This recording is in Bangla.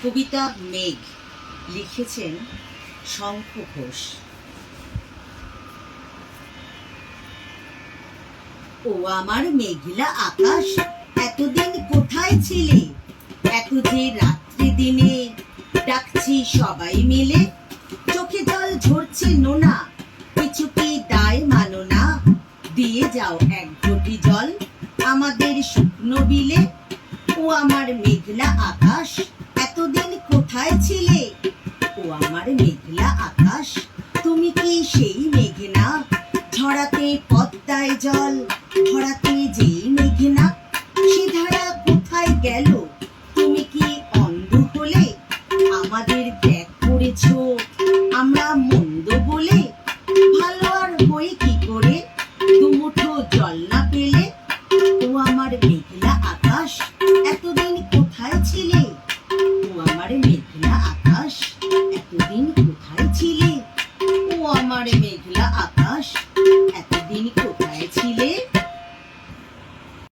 কবিতা মেঘ লিখেছেন শঙ্খ ঘোষ। ও আমার মেঘলা আকাশ, এতদিন কোথায় ছিলে? এত যে রাত্রি দিনে ডাকছি সবাই মিলে, চোখে জল ঝরছে নোনা, কিছু কি দায় মানো না? দিয়ে যাও এক ঘটি জল আমাদের শুকনো বিলে। ও আমার মেঘলা আকাশ, এতদিন কোথায় ছিলে? ও আমার মেঘলা আকাশ, তুমি কি সেই মেঘনা? ঝরাতে পদ্মায় জল, ধরাতে যেই মেঘনা, সে ধারা কোথায় গেল? তুমি কি অন্ধ হলে? আমাদের ত্যাগ করেছো আমরা মন্দ বলে? ভালো আর হই কি করে দুমুঠো জল না পেলে? ও আমার মেঘলা আকাশ, এতদিন কোথায় ছিলে? ও আমার মেঘলা আকাশ, এতদিন কোথায় ছিলে? ও আমার মেঘলা আকাশ,